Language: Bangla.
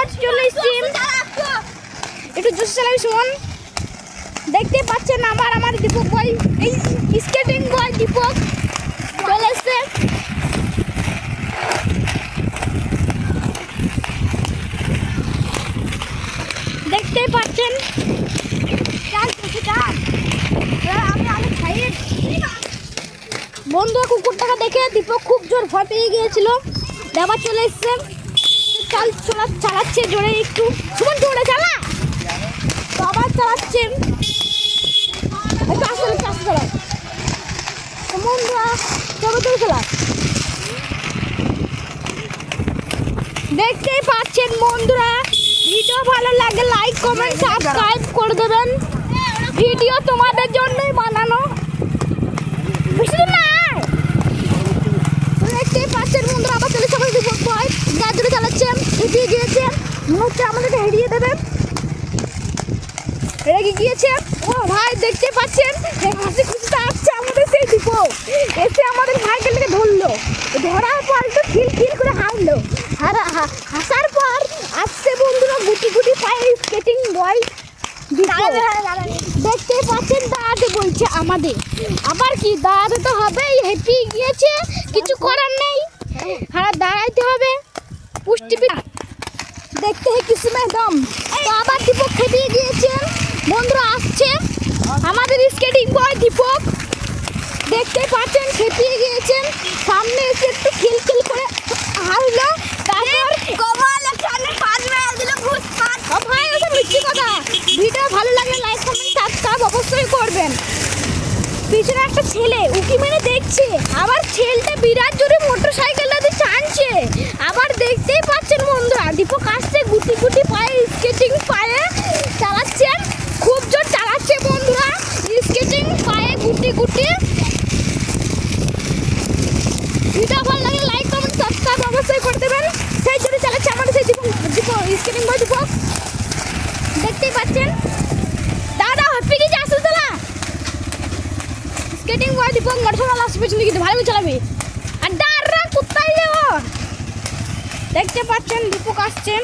আবার চলে এসেছি একটু জোশ চালাবি শোন। দেখতে পাচ্ছেন আমার দীপক ভাই, এই স্কেটিং বয় দীপক চলে এসছে। দেখতেই পাচ্ছেন বন্ধুরা কুকুরটাকে দেখে দীপক খুব জোর ভয় পেয়ে গিয়েছিল, আবার চলে এসছে। চালাচ্ছে জোরে, একটু সুমন জোরে চালা, তো আবার চালাচ্ছে একটু আস্তে চালা বন্ধুরা, চলো চালা। দেখতেই পাচ্ছেন বন্ধুরা, ভিডিও ভালো লাগে লাইক কমেন্ট সাবস্ক্রাইব করে দেবেন। ভিডিও তোমাদের জন্যই বানানো, বেশি দূর না। দেখতেই পাচ্ছেন বন্ধুরা, আবার চলে সবাই দীপক ভাই গাছ ধরে চালাচ্ছেন, এগিয়ে গিয়েছে, মনে হচ্ছে আমাদেরকে হেরিয়ে দেবেন, রেগে গিয়েছে। ও ভাই দেখতে পাচ্ছেন হাসি খুশিতে আসছে আমাদের সেই দীপক, এসে আমাদের ভাইকে লেগে ধরলো, ধরার পর একটু খিল করে হাসলো, হাসার পর আসছে বন্ধুরা গুটি গুটি পায়ে স্কেটিং বয়। দেখতে পাচ্ছেন দাঁড়াতে বলছে আমাদের, আবার কি দাঁড়াতে তো হবেই, হেঁটে গিয়েছে, কিছু করার নেই, দাঁড়াইতে হবে। পুষ্টি দেখতে হয় কিছু ম্যাডাম, তো আবার দীপক খেপিয়ে গিয়েছেন বন্ধুরা, আসছে আমাদের স্কেটিং বয় দীপক। দেখতে পাচ্ছেন খেপিয়ে গিয়েছেন, সামনে এসে একটু খিল করে হাসলো, তারপর ভাই ওসব মিষ্টি কথা। ভিডিও ভালো লাগলে লাইক কমেন্ট সাবস্ক্রাইব অবশ্যই করবেন। পিছনে একটা ছেলে উকি মেরে দেখছে, আবার ছেলেটা বিরাট জোরে মোটর সাইকেলটাতে টানছে। আবার দেখতেই পাচ্ছেন বন্ধুরা, দীপক আসছে গুটি গুটি পায়ে স্কেটিং পায়ে চালাচ্ছেন, খুব জোর চালাচ্ছে বন্ধুরা স্কেটিং পায়ে গুটি গুটি। ভিডিও ভালো লাগলে লাইক কমেন্ট সাবস্ক্রাইব অবশ্যই করে দেবেন। সেই জোরে চালাচ্ছে আমাদের সেই দীপক স্কেটিং বয় দীপক। দেখতেই পাচ্ছেন দাদা হ্যাপি কি আসতে চালা স্কেটিং বয় দীপক মোটরসাইকেল আসবে পেছনে কিন্তু ভালো করে চালাবে, আর ডাররা কোথায় যাবো। দেখতে পাচ্ছেন দীপক আসছেন।